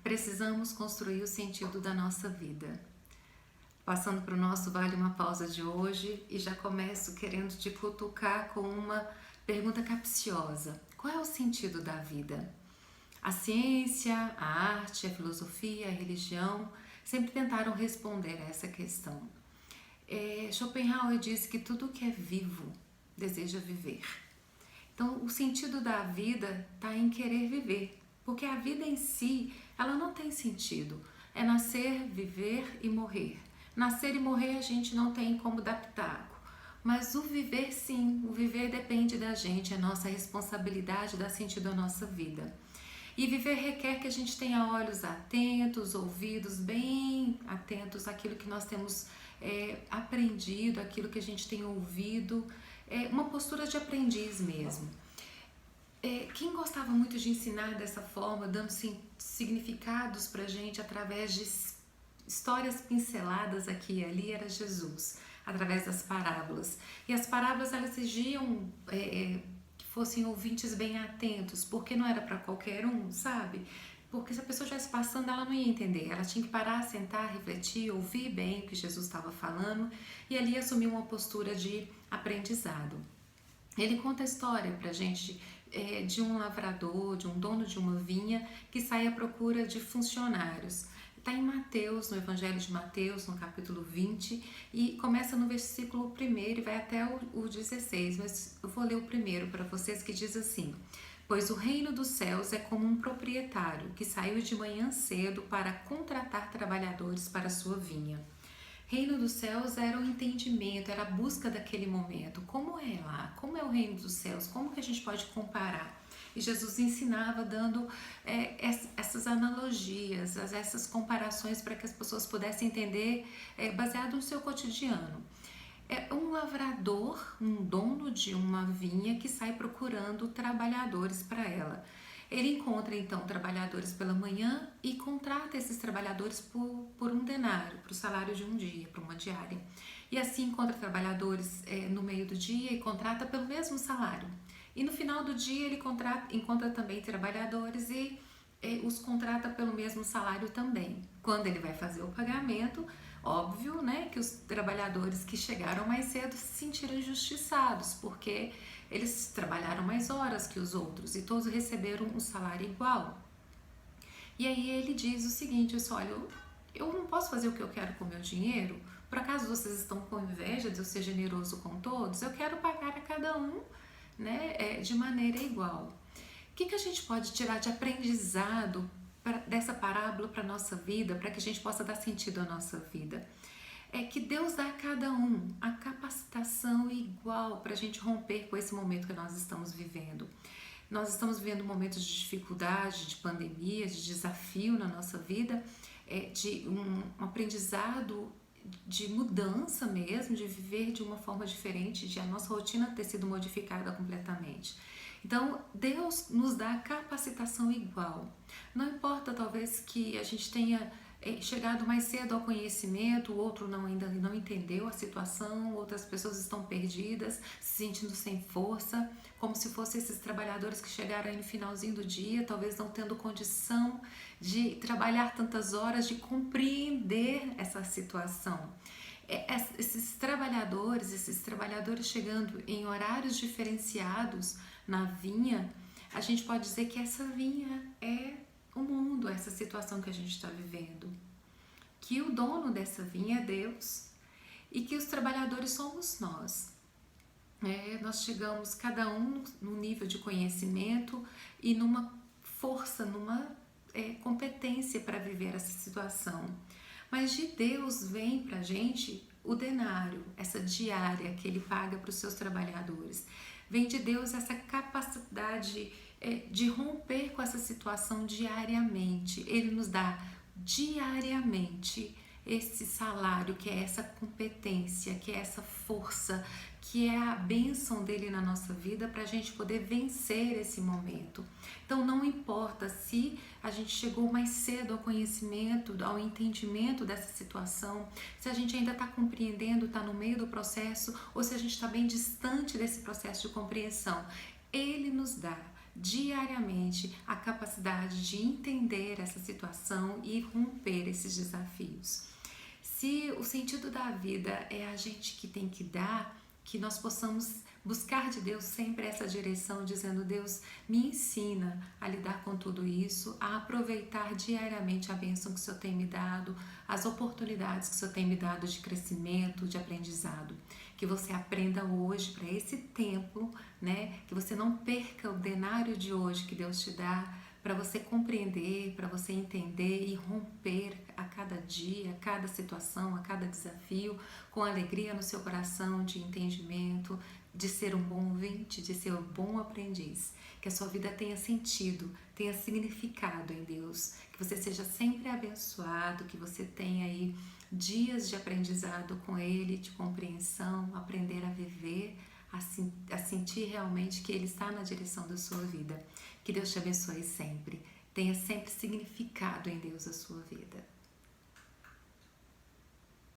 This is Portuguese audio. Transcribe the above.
Precisamos construir o sentido da nossa vida. Passando para o nosso Vale uma Pausa de hoje e já começo querendo te cutucar com uma pergunta capciosa. Qual é o sentido da vida? A ciência, a arte, a filosofia, a religião sempre tentaram responder a essa questão. Schopenhauer diz que tudo que é vivo deseja viver. Então, o sentido da vida está em querer viver, porque a vida em si, ela não tem sentido. É nascer, viver e morrer. Nascer e morrer a gente não tem como dar pitaco, mas o viver sim, o viver depende da gente, é nossa responsabilidade dar sentido à nossa vida. E viver requer que a gente tenha olhos atentos, ouvidos bem atentos àquilo que nós temos aprendido, àquilo que a gente tem ouvido, uma postura de aprendiz mesmo. Quem gostava muito de ensinar dessa forma, dando significados pra gente através de histórias pinceladas aqui e ali, era Jesus, através das parábolas. E as parábolas, elas exigiam que fossem ouvintes bem atentos, porque não era para qualquer um, sabe? Porque se a pessoa estivesse passando, ela não ia entender. Ela tinha que parar, sentar, refletir, ouvir bem o que Jesus estava falando e ali assumir uma postura de aprendizado. Ele conta a história pra gente de um lavrador, de um dono de uma vinha que sai à procura de funcionários. Está em Mateus, no Evangelho de Mateus, no capítulo 20, e começa no versículo 1 e vai até o 16, mas eu vou ler o primeiro para vocês, que diz assim: Pois o reino dos céus é como um proprietário que saiu de manhã cedo para contratar trabalhadores para a sua vinha. Reino dos céus era o entendimento, era a busca daquele momento. Como é lá? Como é o reino dos céus? Como que a gente pode comparar? E Jesus ensinava dando essas analogias, essas comparações para que as pessoas pudessem entender baseado no seu cotidiano. É um lavrador, um dono de uma vinha que sai procurando trabalhadores para ela. Ele encontra então trabalhadores pela manhã e contrata esses trabalhadores por um denário, para o salário de um dia, para uma diária. E assim encontra trabalhadores no meio do dia e contrata pelo mesmo salário. E no final do dia ele encontra também trabalhadores e os contrata pelo mesmo salário também. Quando ele vai fazer o pagamento, óbvio, né, que os trabalhadores que chegaram mais cedo se sentiram injustiçados, porque eles trabalharam mais horas que os outros e todos receberam um salário igual. E aí ele diz o seguinte, olha, eu não posso fazer o que eu quero com o meu dinheiro? Por acaso vocês estão com inveja de eu ser generoso com todos? Eu quero pagar a cada um, né, de maneira igual. O que a gente pode tirar de aprendizado dessa parábola para a nossa vida, para que a gente possa dar sentido à nossa vida? É que Deus dá a cada um a capacitação igual para a gente romper com esse momento que nós estamos vivendo. Nós estamos vivendo momentos de dificuldade, de pandemia, de desafio na nossa vida, de um aprendizado de mudança mesmo, de viver de uma forma diferente, de a nossa rotina ter sido modificada completamente. Então, Deus nos dá a capacitação igual. Não importa talvez que a gente tenha chegado mais cedo ao conhecimento, o outro ainda não entendeu a situação, outras pessoas estão perdidas, se sentindo sem força, como se fossem esses trabalhadores que chegaram aí no finalzinho do dia, talvez não tendo condição de trabalhar tantas horas, de compreender essa situação. Esses trabalhadores chegando em horários diferenciados na vinha, a gente pode dizer que essa vinha é o mundo, essa situação que a gente está vivendo. Que o dono dessa vinha é Deus e que os trabalhadores somos nós. Nós chegamos cada um num nível de conhecimento e numa força, numa competência para viver essa situação. Mas de Deus vem para a gente o denário, essa diária que Ele paga para os seus trabalhadores. Vem de Deus essa capacidade de romper com essa situação diariamente. Ele nos dá diariamente esse salário, que é essa competência, que é essa força, que é a bênção dele na nossa vida para a gente poder vencer esse momento. Então não importa se a gente chegou mais cedo ao conhecimento, ao entendimento dessa situação, se a gente ainda está compreendendo, está no meio do processo, ou se a gente está bem distante desse processo de compreensão. Ele nos dá diariamente a capacidade de entender essa situação e romper esses desafios. Se o sentido da vida é a gente que tem que dar, que nós possamos buscar de Deus sempre essa direção, dizendo: Deus, me ensina a lidar com tudo isso, a aproveitar diariamente a bênção que o Senhor tem me dado, as oportunidades que o Senhor tem me dado de crescimento, de aprendizado. Que você aprenda hoje para esse tempo, né? Que você não perca o denário de hoje que Deus te dá, para você compreender, para você entender e romper a cada dia, a cada situação, a cada desafio, com alegria no seu coração, de entendimento, de ser um bom ouvinte, de ser um bom aprendiz. Que a sua vida tenha sentido, tenha significado em Deus, que você seja sempre abençoado, que você tenha aí dias de aprendizado com Ele, de compreensão, aprender a viver, a sentir realmente que Ele está na direção da sua vida. Que Deus te abençoe sempre. Tenha sempre significado em Deus a sua vida.